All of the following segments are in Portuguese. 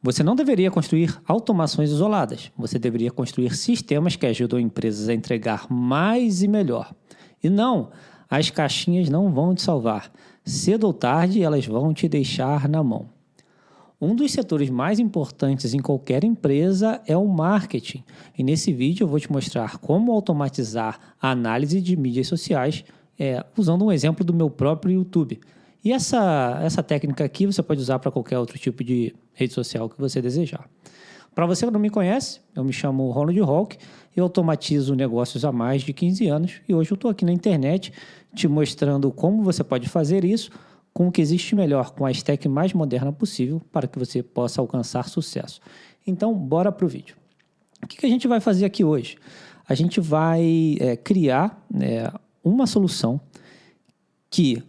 Você não deveria construir automações isoladas. Você deveria construir sistemas que ajudam empresas a entregar mais e melhor. E não, as caixinhas não vão te salvar. Cedo ou tarde, elas vão te deixar na mão. Um dos setores mais importantes em qualquer empresa é o marketing. E nesse vídeo eu vou te mostrar como automatizar a análise de mídias sociais usando um exemplo do meu próprio YouTube. E essa técnica aqui você pode usar para qualquer outro tipo de rede social que você desejar. Para você que não me conhece, eu me chamo Ronald Hawk, eu automatizo negócios há mais de 15 anos e hoje eu estou aqui na internet te mostrando como você pode fazer isso com o que existe melhor, com a stack mais moderna possível para que você possa alcançar sucesso. Então, bora para o vídeo. O que a gente vai fazer aqui hoje? A gente vai criar uma solução que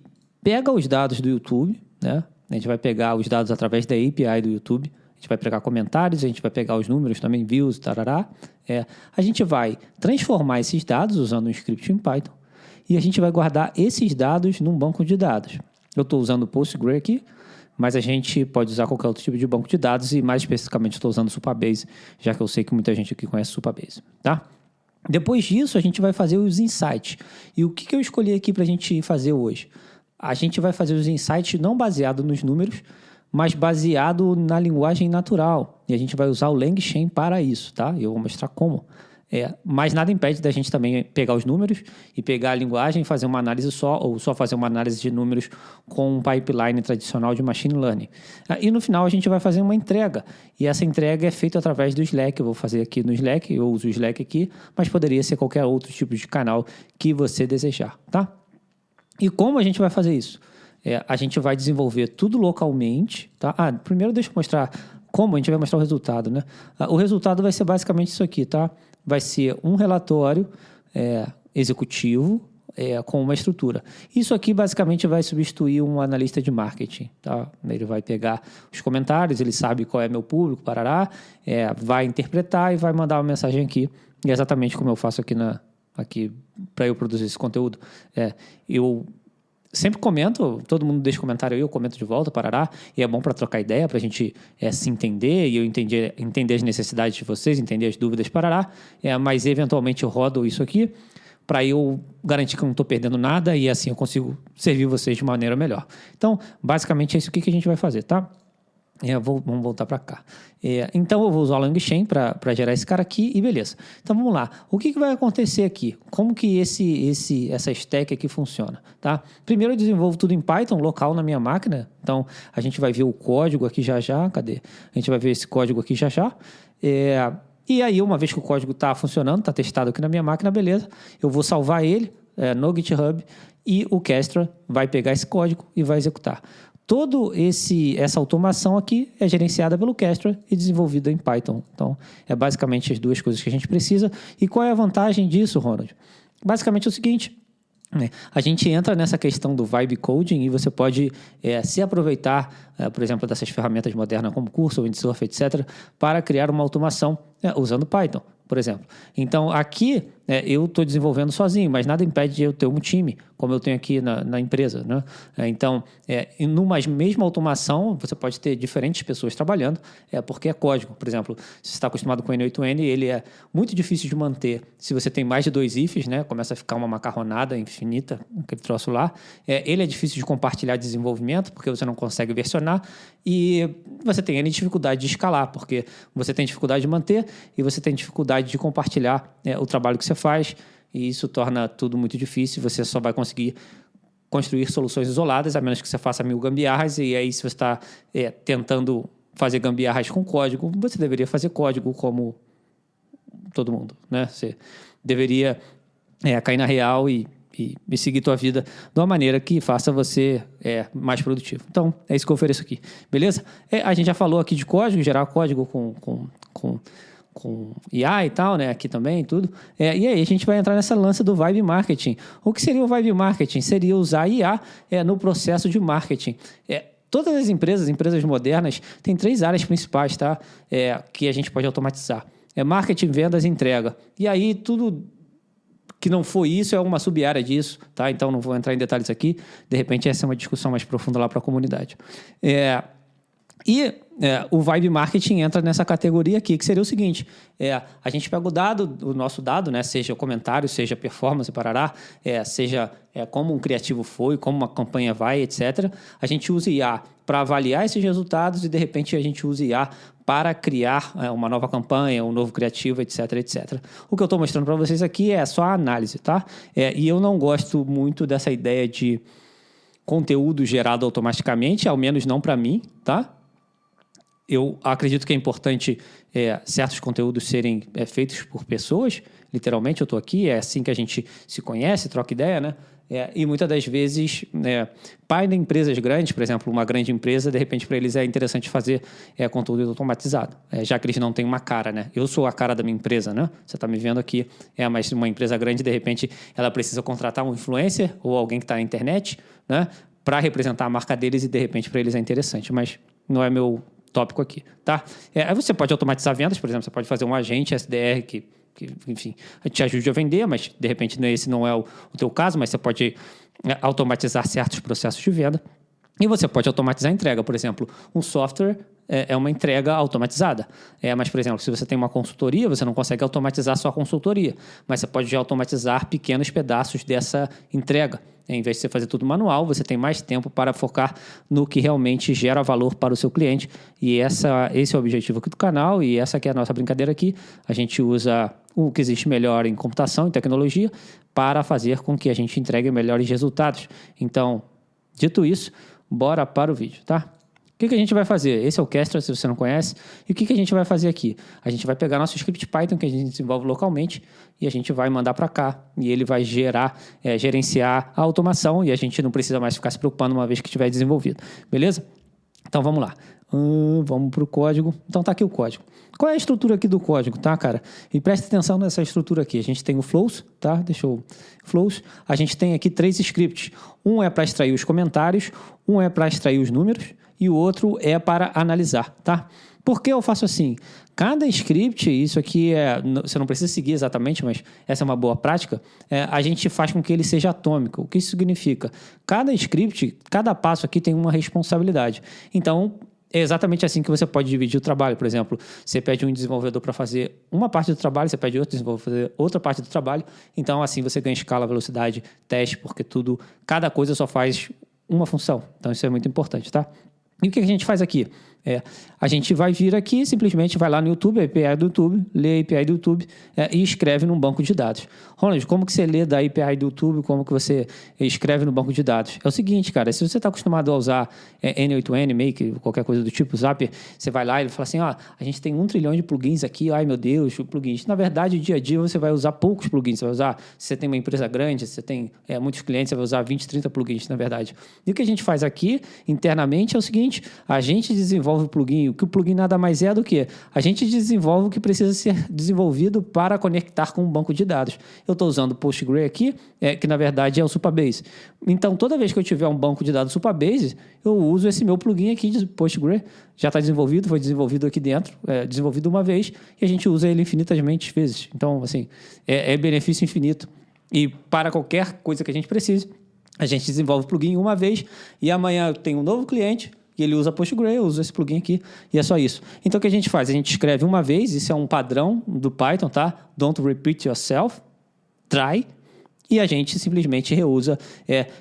pega os dados do YouTube, né? A gente vai pegar os dados através da API do YouTube, a gente vai pegar comentários, a gente vai pegar os números também, views, tarará. A gente vai transformar esses dados usando um script em Python e a gente vai guardar esses dados num banco de dados. Eu estou usando o Postgre aqui, mas a gente pode usar qualquer outro tipo de banco de dados e mais especificamente estou usando o Supabase, já que eu sei que muita gente aqui conhece o Supabase, tá? Depois disso, a gente vai fazer os insights. E o que eu escolhi aqui para a gente fazer hoje? A gente vai fazer os insights não baseado nos números, mas baseado na linguagem natural. E a gente vai usar o LangChain para isso, tá? Eu vou mostrar como. Mas nada impede da gente também pegar os números e pegar a linguagem e fazer uma análise só, ou só fazer uma análise de números com um pipeline tradicional de machine learning. E no final a gente vai fazer uma entrega. E essa entrega é feita através do Slack. Eu vou fazer aqui no Slack, eu uso o Slack aqui, mas poderia ser qualquer outro tipo de canal que você desejar, tá? E como a gente vai fazer isso? A gente vai desenvolver tudo localmente, tá? Primeiro deixa eu mostrar como a gente vai mostrar o resultado, né? O resultado vai ser basicamente isso aqui, tá? Vai ser um relatório executivo com uma estrutura. Isso aqui basicamente vai substituir um analista de marketing, tá? Ele vai pegar os comentários, ele sabe qual é meu público, parará, vai interpretar e vai mandar uma mensagem aqui, e é exatamente como eu faço aqui para eu produzir esse conteúdo. Eu sempre comento, todo mundo deixa comentário aí, eu comento de volta, parará, e é bom para trocar ideia, para a gente se entender, e eu entender as necessidades de vocês, entender as dúvidas, parará, mas eventualmente eu rodo isso aqui para eu garantir que eu não estou perdendo nada e assim eu consigo servir vocês de maneira melhor. Então, basicamente é isso aqui que a gente vai fazer, tá? Vamos voltar para cá. Então, eu vou usar o LangChain para gerar esse cara aqui e beleza. Então, vamos lá. O que vai acontecer aqui? Como que essa stack aqui funciona? Tá? Primeiro, eu desenvolvo tudo em Python, local na minha máquina. Então, a gente vai ver o código aqui já já. Cadê? A gente vai ver esse código aqui já já. E aí, uma vez que o código está funcionando, está testado aqui na minha máquina, beleza. Eu vou salvar ele no GitHub e o Kestra vai pegar esse código e vai executar. Toda essa automação aqui é gerenciada pelo Kestra e desenvolvida em Python. Então, é basicamente as duas coisas que a gente precisa. E qual é a vantagem disso, Ronald? Basicamente é o seguinte, a gente entra nessa questão do vibe coding e você pode se aproveitar, por exemplo, dessas ferramentas modernas como Cursor, Windsurf, etc., para criar uma automação usando Python, por exemplo. Então, aqui eu estou desenvolvendo sozinho, mas nada impede de eu ter um time, como eu tenho aqui na empresa, né? Então, numa mesma automação, você pode ter diferentes pessoas trabalhando, porque é código. Por exemplo, se você está acostumado com o N8N, ele é muito difícil de manter. Se você tem mais de 2 ifs, né? Começa a ficar uma macarronada infinita, aquele troço lá. Ele é difícil de compartilhar desenvolvimento, porque você não consegue versionar, e você tem dificuldade de escalar, porque você tem dificuldade de manter e você tem dificuldade de compartilhar o trabalho que você faz, e isso torna tudo muito difícil. Você só vai conseguir construir soluções isoladas, a menos que você faça 1000 gambiarras, e aí se você está tentando fazer gambiarras com código, você deveria fazer código como todo mundo, né? Você deveria cair na real e seguir tua vida de uma maneira que faça você mais produtivo. Então, é isso que eu ofereço aqui, beleza? A gente já falou aqui de código, gerar código com IA e tal, né? Aqui também, tudo. E aí a gente vai entrar nessa lança do Vibe Marketing. O que seria o Vibe Marketing? Seria usar IA no processo de marketing. Todas as empresas modernas, têm 3 áreas principais, tá? Que a gente pode automatizar. Marketing, vendas e entrega. E aí tudo que não for isso é uma sub-área disso, tá? Então não vou entrar em detalhes aqui. De repente essa é uma discussão mais profunda lá para a comunidade. E o Vibe Marketing entra nessa categoria aqui, que seria o seguinte: a gente pega o nosso dado, né, seja comentário, seja performance, parará, seja como um criativo foi, como uma campanha vai, etc. A gente usa IA para avaliar esses resultados e, de repente, a gente usa IA para criar uma nova campanha, um novo criativo, etc, etc. O que eu estou mostrando para vocês aqui é só a análise, tá? E eu não gosto muito dessa ideia de conteúdo gerado automaticamente, ao menos não para mim, tá? Eu acredito que é importante certos conteúdos serem feitos por pessoas. Literalmente, eu estou aqui, é assim que a gente se conhece, troca ideia, né? E muitas das vezes, pai de empresas grandes, por exemplo, uma grande empresa, de repente, para eles é interessante fazer conteúdo automatizado, já que eles não têm uma cara, né? Eu sou a cara da minha empresa, né? Você está me vendo aqui, mas uma empresa grande, de repente, ela precisa contratar um influencer ou alguém que está na internet, né? Para representar a marca deles e, de repente, para eles é interessante, mas não é meu tópico aqui, tá? Aí você pode automatizar vendas, por exemplo, você pode fazer um agente SDR que enfim, te ajude a vender, mas de repente esse não é o teu caso, mas você pode automatizar certos processos de venda. E você pode automatizar a entrega, por exemplo, um software é uma entrega automatizada. Mas, por exemplo, se você tem uma consultoria, você não consegue automatizar só a consultoria, mas você pode automatizar pequenos pedaços dessa entrega. Em vez de você fazer tudo manual, você tem mais tempo para focar no que realmente gera valor para o seu cliente. E esse é o objetivo aqui do canal e essa aqui é a nossa brincadeira aqui. A gente usa o que existe melhor em computação e tecnologia para fazer com que a gente entregue melhores resultados. Então, dito isso, bora para o vídeo, tá? O que a gente vai fazer? Esse é o Kestra, se você não conhece. E o que a gente vai fazer aqui? A gente vai pegar nosso script Python que a gente desenvolve localmente e a gente vai mandar para cá. E ele vai gerenciar a automação e a gente não precisa mais ficar se preocupando uma vez que tiver desenvolvido. Beleza? Então, vamos lá. Vamos para o código. Então, tá aqui o código. Qual é a estrutura aqui do código, tá, cara? E preste atenção nessa estrutura aqui. A gente tem o flows, tá? Flows. A gente tem aqui 3 scripts. Um é para extrair os comentários, um é para extrair os números e o outro é para analisar, tá? Por que eu faço assim? Cada script, isso aqui você não precisa seguir exatamente, mas essa é uma boa prática, a gente faz com que ele seja atômico. O que isso significa? Cada script, cada passo aqui tem uma responsabilidade. Então, é exatamente assim que você pode dividir o trabalho. Por exemplo, você pede um desenvolvedor para fazer uma parte do trabalho, você pede outro desenvolvedor para fazer outra parte do trabalho. Então, assim, você ganha escala, velocidade, teste, porque cada coisa só faz uma função. Então, isso é muito importante, tá? E o que a gente faz aqui? A gente vai vir aqui, simplesmente vai lá no YouTube, a API do YouTube, lê a API do YouTube e escreve num banco de dados. Ronald, como que você lê da API do YouTube, como que você escreve no banco de dados? É o seguinte, cara, se você está acostumado a usar N8N, Make, qualquer coisa do tipo, Zapier, você vai lá e ele fala assim, a gente tem 1 trilhão de plugins aqui, ai meu Deus, plugins. Na verdade, dia a dia você vai usar poucos plugins, você vai usar, se você tem uma empresa grande, se você tem muitos clientes, você vai usar 20, 30 plugins, na verdade. E o que a gente faz aqui, internamente, é o seguinte, a gente desenvolve o plugin, que o plugin nada mais é do que a gente desenvolve o que precisa ser desenvolvido para conectar com um banco de dados. Eu estou usando o Postgre aqui, que na verdade é o Supabase. Então, toda vez que eu tiver um banco de dados Supabase, eu uso esse meu plugin aqui de Postgre. Já está desenvolvido, foi desenvolvido aqui dentro, desenvolvido uma vez, e a gente usa ele infinitamente vezes. Então, assim, é benefício infinito. E para qualquer coisa que a gente precise, a gente desenvolve o plugin uma vez, e amanhã eu tenho um novo cliente, e ele usa Postgre, eu uso esse plugin aqui, e é só isso. Então, o que a gente faz? A gente escreve uma vez, isso é um padrão do Python, tá? Don't repeat yourself, try, e a gente simplesmente reusa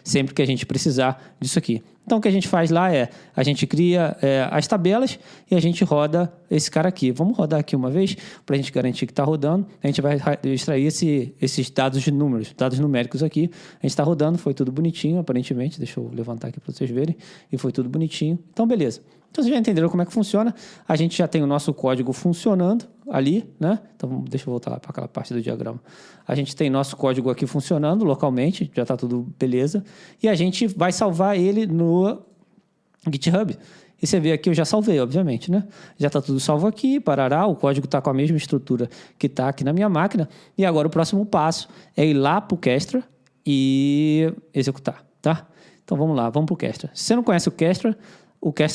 sempre que a gente precisar disso aqui. Então, o que a gente faz lá a gente cria as tabelas e a gente roda esse cara aqui. Vamos rodar aqui uma vez, para a gente garantir que está rodando. A gente vai extrair esses dados de números, dados numéricos aqui. A gente está rodando, foi tudo bonitinho, aparentemente. Deixa eu levantar aqui para vocês verem. E foi tudo bonitinho. Então, beleza. Então, vocês já entenderam como é que funciona. A gente já tem o nosso código funcionando ali, né? Então, deixa eu voltar para aquela parte do diagrama. A gente tem nosso código aqui funcionando localmente, já está tudo beleza. E a gente vai salvar ele no GitHub. E você vê aqui, eu já salvei, obviamente, né? Já está tudo salvo aqui, parará, o código está com a mesma estrutura que está aqui na minha máquina. E agora o próximo passo é ir lá para o Kestra e executar, tá? Então, vamos lá, vamos para o Kestra. Se você não conhece o Kestra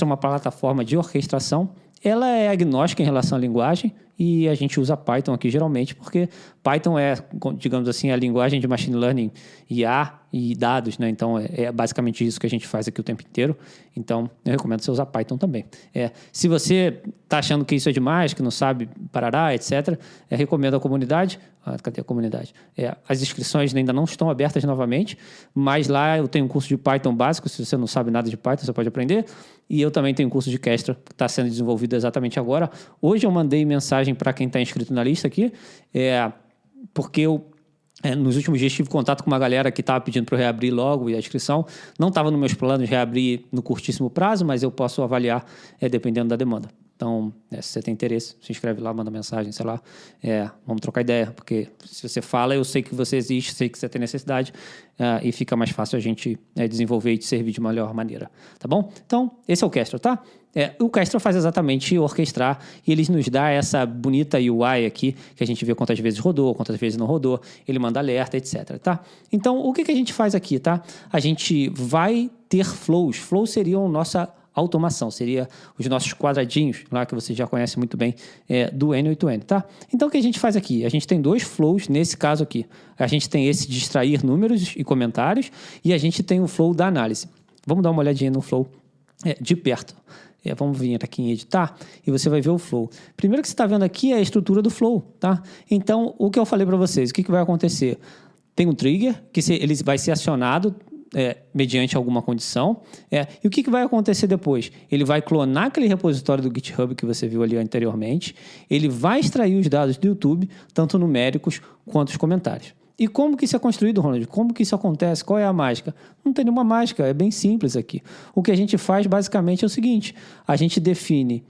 é uma plataforma de orquestração. Ela é agnóstica em relação à linguagem e a gente usa Python aqui geralmente, porque Python é, digamos assim, a linguagem de machine learning, IA e dados, né? Então, é basicamente isso que a gente faz aqui o tempo inteiro. Então, eu recomendo você usar Python também. Se você está achando que isso é demais, que não sabe, parará, etc., recomendo a comunidade. Cadê a comunidade? As inscrições ainda não estão abertas novamente, mas lá eu tenho um curso de Python básico. Se você não sabe nada de Python, você pode aprender. E eu também tenho um curso de Kestra, que está sendo desenvolvido exatamente agora. Hoje eu mandei mensagem para quem está inscrito na lista aqui, porque eu, nos últimos dias, tive contato com uma galera que estava pedindo para eu reabrir logo a inscrição. Não estava nos meus planos reabrir no curtíssimo prazo, mas eu posso avaliar dependendo da demanda. Então, se você tem interesse, se inscreve lá, manda mensagem, sei lá. Vamos trocar ideia, porque se você fala, eu sei que você existe, sei que você tem necessidade, e fica mais fácil a gente desenvolver e te servir de melhor maneira, tá bom? Então, esse é o Kestra, tá? O Kestra faz exatamente orquestrar e ele nos dá essa bonita UI aqui, que a gente vê quantas vezes rodou, quantas vezes não rodou, ele manda alerta, etc, tá? Então, o que a gente faz aqui, tá? A gente vai ter flows. Flows seriam nossa automação, seria os nossos quadradinhos, lá que você já conhece muito bem, do N8N, tá? Então, o que a gente faz aqui? A gente tem dois flows nesse caso aqui. A gente tem esse de extrair números e comentários e a gente tem o flow da análise. Vamos dar uma olhadinha no flow de perto. Vamos vir aqui em editar e você vai ver o flow. Primeiro que você está vendo aqui é a estrutura do flow, tá? Então, o que eu falei para vocês, o que vai acontecer? Tem um trigger, que ele vai ser acionado mediante alguma condição. E o que vai acontecer depois? Ele vai clonar aquele repositório do GitHub que você viu ali anteriormente, ele vai extrair os dados do YouTube, tanto numéricos quanto os comentários. E como que isso é construído, Ronald? Como que isso acontece? Qual é a mágica? Não tem nenhuma mágica, é bem simples aqui. O que a gente faz basicamente é o seguinte, a gente define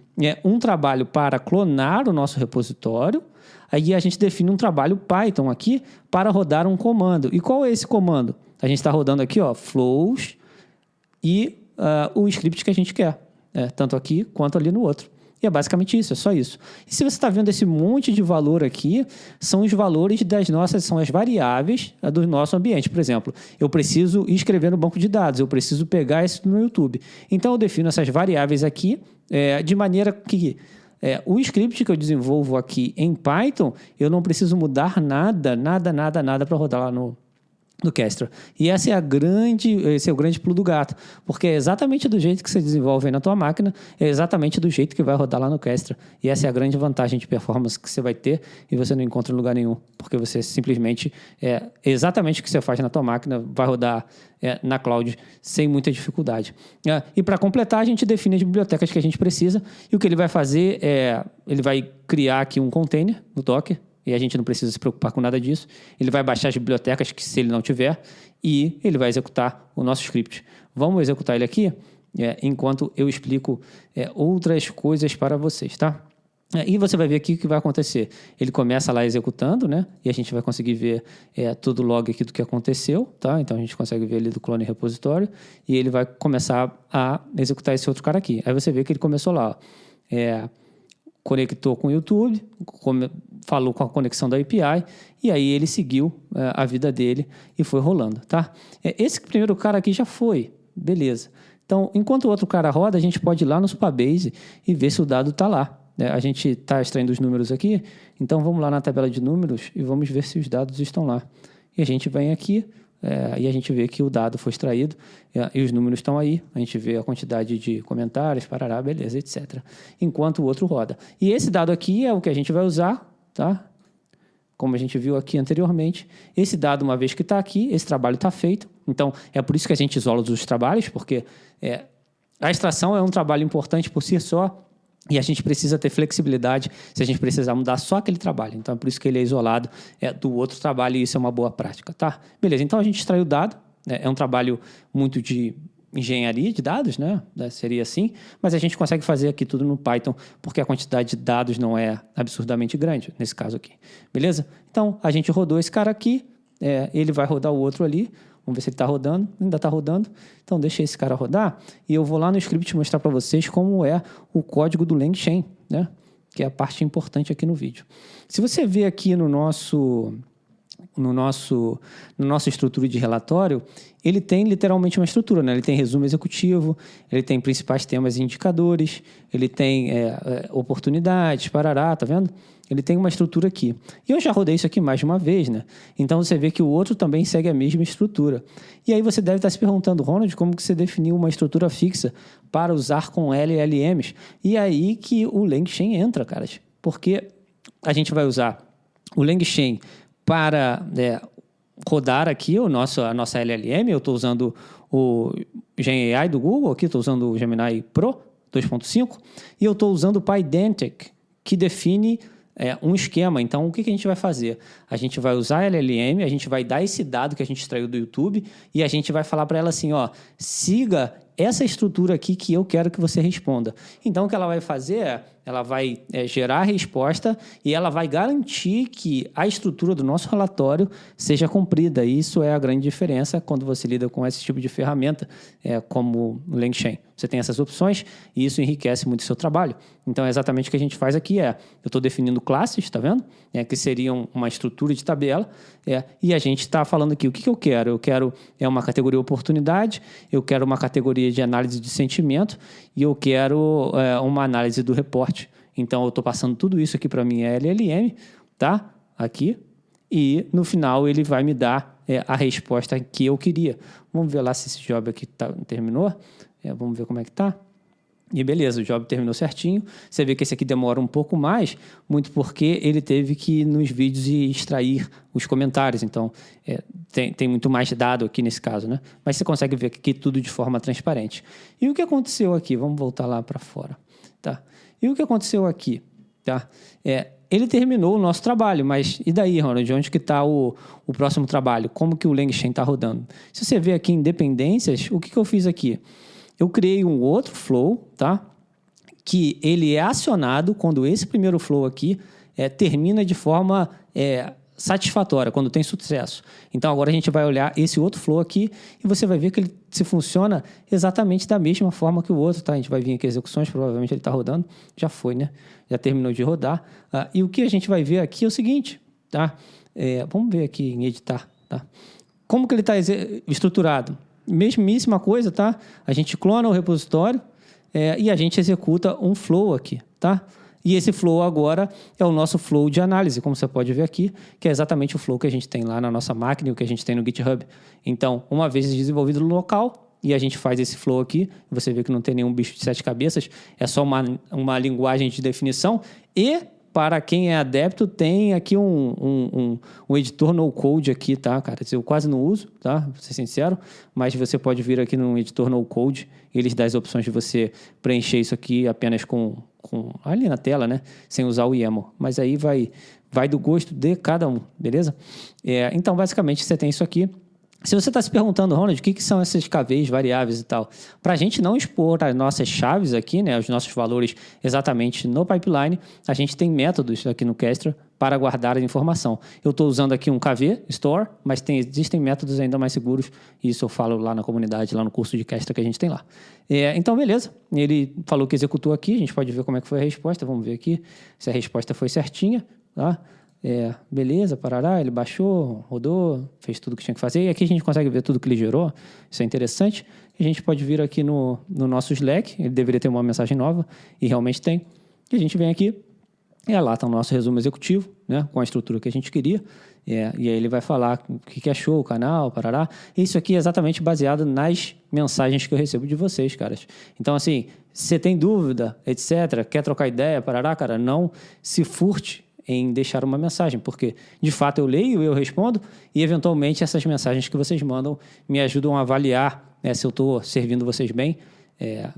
um trabalho para clonar o nosso repositório, aí a gente define um trabalho Python aqui para rodar um comando. E qual é esse comando? A gente está rodando aqui, flows e o script que a gente quer, tanto aqui quanto ali no outro. E é basicamente isso, é só isso. E se você está vendo esse monte de valor aqui, são os valores são as variáveis do nosso ambiente. Por exemplo, eu preciso escrever no banco de dados, eu preciso pegar isso no YouTube. Então, eu defino essas variáveis aqui de maneira que o script que eu desenvolvo aqui em Python, eu não preciso mudar nada para rodar lá no Kestra. E esse é o grande pulo do gato, porque é exatamente do jeito que você desenvolve aí na tua máquina, é exatamente do jeito que vai rodar lá no Kestra. E essa é a grande vantagem de performance que você vai ter e você não encontra em lugar nenhum, porque você simplesmente, exatamente o que você faz na tua máquina, vai rodar na cloud sem muita dificuldade. E para completar, a gente define as bibliotecas que a gente precisa, e o que ele vai fazer ele vai criar aqui um container no Docker, e a gente não precisa se preocupar com nada disso. Ele vai baixar as bibliotecas, que se ele não tiver, e ele vai executar o nosso script. Vamos executar ele aqui, enquanto eu explico outras coisas para vocês, tá? E você vai ver aqui o que vai acontecer. Ele começa lá executando, né? E a gente vai conseguir ver todo o log aqui do que aconteceu, tá? Então, a gente consegue ver ali do clone repositório, e ele vai começar a executar esse outro cara aqui. Aí você vê que ele começou lá, conectou com o YouTube, falou com a conexão da API, e aí ele seguiu a vida dele e foi rolando, tá? Esse primeiro cara aqui já foi, beleza. Então, enquanto o outro cara roda, a gente pode ir lá no Supabase e ver se o dado está lá. A gente está extraindo os números aqui, então vamos lá na tabela de números e vamos ver se os dados estão lá. E a gente vem aqui, e a gente vê que o dado foi extraído e os números estão aí, a gente vê a quantidade de comentários, parará, beleza, etc. Enquanto o outro roda. E esse dado aqui é o que a gente vai usar, tá? Como a gente viu aqui anteriormente. Esse dado, uma vez que está aqui, esse trabalho está feito. Então, é por isso que a gente isola os trabalhos, porque a extração é um trabalho importante por si só, e a gente precisa ter flexibilidade se a gente precisar mudar só aquele trabalho. Então, é por isso que ele é isolado do outro trabalho, e isso é uma boa prática, tá? Beleza, então a gente extraiu o dado. É um trabalho muito de engenharia de dados, né? Seria assim. Mas a gente consegue fazer aqui tudo no Python, porque a quantidade de dados não é absurdamente grande, nesse caso aqui. Beleza? Então, a gente rodou esse cara aqui. Ele vai rodar o outro ali. Vamos ver se ele está rodando. Ainda está rodando. Então, deixa esse cara rodar. E eu vou lá no script mostrar para vocês como é o código do LangChain, né? Que é a parte importante aqui no vídeo. Se você ver aqui no nosso no nossa estrutura de relatório, ele tem literalmente uma estrutura, né? Ele tem resumo executivo, ele tem principais temas e indicadores, ele tem oportunidades, parará, tá vendo? Ele tem uma estrutura aqui. E eu já rodei isso aqui mais de uma vez, né? Então você vê que o outro também segue a mesma estrutura. E aí você deve estar se perguntando, Ronald, como que você definiu uma estrutura fixa para usar com LLMs? E aí que o LangChain entra, caras. Porque a gente vai usar o LangChain para rodar aqui a nossa LLM. Eu estou usando o GenAI do Google, aqui estou usando o Gemini Pro 2.5, e eu estou usando o Pydantic, que define um esquema. Então, o que a gente vai fazer? A gente vai usar a LLM, a gente vai dar esse dado que a gente extraiu do YouTube e a gente vai falar para ela assim, ó, siga essa estrutura aqui que eu quero que você responda. Então, o que ela vai fazer ela vai gerar a resposta e ela vai garantir que a estrutura do nosso relatório seja cumprida. Isso é a grande diferença quando você lida com esse tipo de ferramenta, como o LangChain. Você tem essas opções e isso enriquece muito o seu trabalho. Então, é exatamente o que a gente faz aqui. Eu estou definindo classes, tá vendo? Que seriam uma estrutura de tabela. E a gente está falando aqui, o que eu quero? Eu quero uma categoria oportunidade, eu quero uma categoria de análise de sentimento e eu quero uma análise do reporte. Então, eu estou passando tudo isso aqui para a minha LLM, tá? Aqui. E, no final, ele vai me dar a resposta que eu queria. Vamos ver lá se esse job aqui terminou. Vamos ver como é que tá. E beleza, o job terminou certinho. Você vê que esse aqui demora um pouco mais, muito porque ele teve que ir nos vídeos e extrair os comentários. Então, tem muito mais dado aqui nesse caso, né? Mas você consegue ver aqui tudo de forma transparente. E o que aconteceu aqui? Vamos voltar lá para fora, tá? E o que aconteceu aqui, tá? Ele terminou o nosso trabalho, mas e daí, Ronald? Onde que está o próximo trabalho? Como que o LangChain está rodando? Se você vê aqui em dependências, o que eu fiz aqui? Eu criei um outro flow, tá? Que ele é acionado quando esse primeiro flow aqui termina de forma satisfatória, quando tem sucesso. Então, agora a gente vai olhar esse outro flow aqui e você vai ver que ele se funciona exatamente da mesma forma que o outro, tá? A gente vai vir aqui execuções, provavelmente ele está rodando. Já foi, né? Já terminou de rodar. E o que a gente vai ver aqui é o seguinte, tá? Vamos ver aqui em editar, tá? Como que ele está estruturado? Mesmíssima coisa, tá? A gente clona o repositório e a gente executa um flow aqui, tá? E esse flow agora é o nosso flow de análise, como você pode ver aqui, que é exatamente o flow que a gente tem lá na nossa máquina e o que a gente tem no GitHub. Então, uma vez desenvolvido no local, e a gente faz esse flow aqui, você vê que não tem nenhum bicho de 7 cabeças, é só uma linguagem de definição. E, para quem é adepto, tem aqui um editor no-code aqui, tá, cara? Eu quase não uso, tá? Vou ser sincero, mas você pode vir aqui no editor no-code, eles dão as opções de você preencher isso aqui apenas com ali na tela, né? Sem usar o YAML. Mas aí vai do gosto de cada um, beleza? Então, basicamente, você tem isso aqui. Se você está se perguntando, Ronald, o que são essas KVs, variáveis e tal? Para a gente não expor as nossas chaves aqui, né, os nossos valores exatamente no pipeline, a gente tem métodos aqui no Kestra para guardar a informação. Eu estou usando aqui um KV, Store, mas existem métodos ainda mais seguros, e isso eu falo lá na comunidade, lá no curso de Kestra que a gente tem lá. Então, beleza. Ele falou que executou aqui, a gente pode ver como é que foi a resposta. Vamos ver aqui se a resposta foi certinha, tá? Beleza, parará, ele baixou, rodou, fez tudo o que tinha que fazer. E aqui a gente consegue ver tudo que ele gerou. Isso é interessante. A gente pode vir aqui no nosso Slack. Ele deveria ter uma mensagem nova, e realmente tem. E a gente vem aqui, e lá está o nosso resumo executivo, né, com a estrutura que a gente queria. E aí ele vai falar o que achou o canal, parará. Isso aqui é exatamente baseado nas mensagens que eu recebo de vocês, caras. Então, assim, se você tem dúvida, etc., quer trocar ideia, parará, cara, não se furte em deixar uma mensagem, porque, de fato, eu leio, eu respondo, e, eventualmente, essas mensagens que vocês mandam me ajudam a avaliar se eu estou servindo vocês bem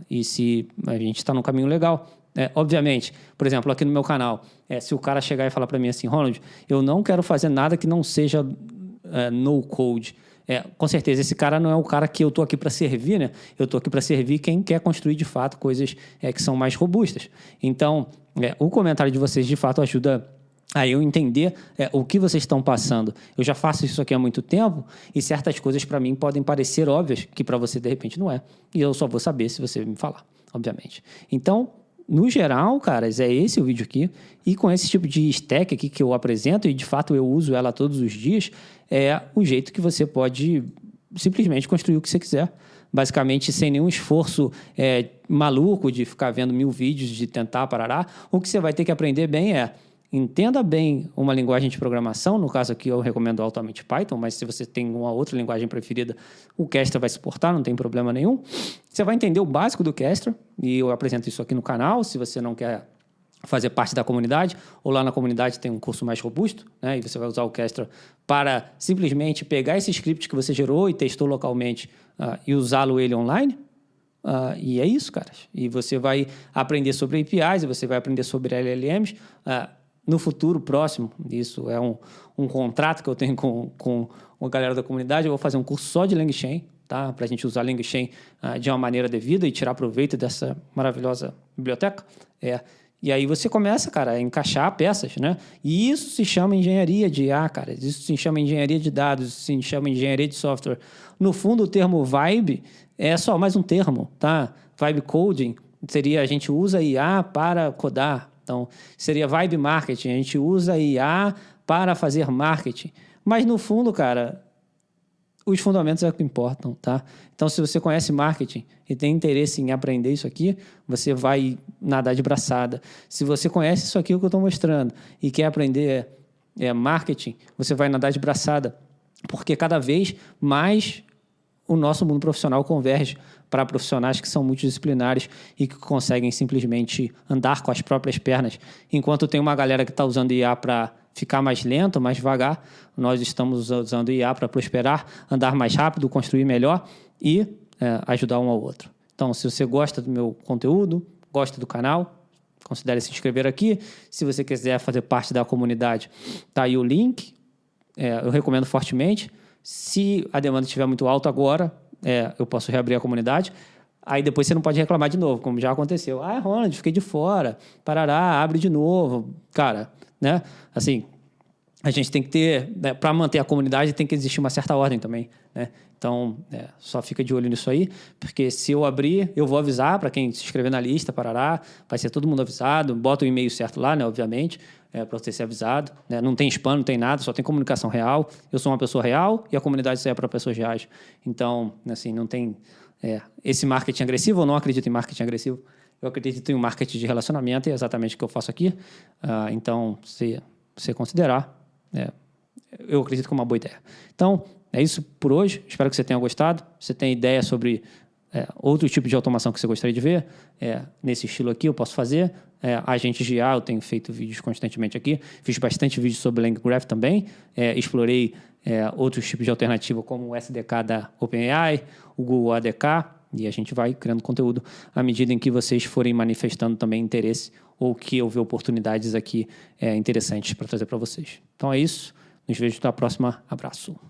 e se a gente está no caminho legal. Obviamente, por exemplo, aqui no meu canal, se o cara chegar e falar para mim assim, Ronald, eu não quero fazer nada que não seja no-code. Com certeza, esse cara não é o cara que eu estou aqui para servir, né? Eu estou aqui para servir quem quer construir, de fato, coisas que são mais robustas. Então, o comentário de vocês, de fato, ajuda a eu entender o que vocês estão passando. Eu já faço isso aqui há muito tempo e certas coisas para mim podem parecer óbvias, que para você, de repente, não é. E eu só vou saber se você me falar, obviamente. Então, no geral, caras, é esse o vídeo aqui. E com esse tipo de stack aqui que eu apresento, e de fato eu uso ela todos os dias, é o jeito que você pode simplesmente construir o que você quiser. Basicamente, sem nenhum esforço maluco de ficar vendo 1000 vídeos, de tentar parará. O que você vai ter que aprender bem entenda bem uma linguagem de programação. No caso aqui, eu recomendo altamente Python, mas se você tem uma outra linguagem preferida, o Kestra vai suportar, não tem problema nenhum. Você vai entender o básico do Kestra, e eu apresento isso aqui no canal, se você não quer fazer parte da comunidade, ou lá na comunidade tem um curso mais robusto, né? E você vai usar o Kestra para simplesmente pegar esse script que você gerou e testou localmente e usá-lo ele online. E é isso, cara. E você vai aprender sobre APIs, e você vai aprender sobre LLMs. No futuro próximo, isso é um contrato que eu tenho com a galera da comunidade, eu vou fazer um curso só de LangChain, tá? Para a gente usar LangChain de uma maneira devida e tirar proveito dessa maravilhosa biblioteca. E aí você começa, cara, a encaixar peças, né? E isso se chama engenharia de IA, cara. Isso se chama engenharia de dados, isso se chama engenharia de software. No fundo, o termo vibe é só mais um termo, tá? Vibe coding seria, a gente usa IA para codar. Então, seria vibe marketing, a gente usa IA para fazer marketing. Mas, no fundo, cara, os fundamentos é o que importam, tá? Então, se você conhece marketing e tem interesse em aprender isso aqui, você vai nadar de braçada. Se você conhece isso aqui que eu estou mostrando e quer aprender marketing, você vai nadar de braçada, porque cada vez mais o nosso mundo profissional converge para profissionais que são multidisciplinares e que conseguem simplesmente andar com as próprias pernas. Enquanto tem uma galera que está usando IA para ficar mais lento, mais devagar, nós estamos usando IA para prosperar, andar mais rápido, construir melhor e ajudar um ao outro. Então, se você gosta do meu conteúdo, gosta do canal, considere se inscrever aqui. Se você quiser fazer parte da comunidade, tá aí o link. Eu recomendo fortemente. Se a demanda estiver muito alta agora, eu posso reabrir a comunidade. Aí depois você não pode reclamar de novo, como já aconteceu. Ronald, fiquei de fora. Parará, abre de novo. Cara, né? Assim, a gente tem que ter... Né, para manter a comunidade, tem que existir uma certa ordem também, né? Então, só fica de olho nisso aí, porque se eu abrir, eu vou avisar para quem se inscrever na lista, parará, vai ser todo mundo avisado, bota o e-mail certo lá, né, obviamente, para você ser avisado, né? Não tem spam, não tem nada, só tem comunicação real. Eu sou uma pessoa real e a comunidade é para pessoas reais. Então, assim, não tem esse marketing agressivo. Eu não acredito em marketing agressivo. Eu acredito em um marketing de relacionamento e é exatamente o que eu faço aqui. Então, se você considerar, eu acredito que é uma boa ideia. Então, é isso por hoje. Espero que você tenha gostado. Você tem ideia sobre outro tipo de automação que você gostaria de ver? Nesse estilo aqui eu posso fazer. Agentes de IA, eu tenho feito vídeos constantemente aqui. Fiz bastante vídeo sobre LangGraph também. Explorei outros tipos de alternativa, como o SDK da OpenAI, o Google ADK, e a gente vai criando conteúdo à medida em que vocês forem manifestando também interesse ou que eu ver oportunidades aqui interessantes para trazer para vocês. Então é isso. Nos vemos na próxima. Abraço.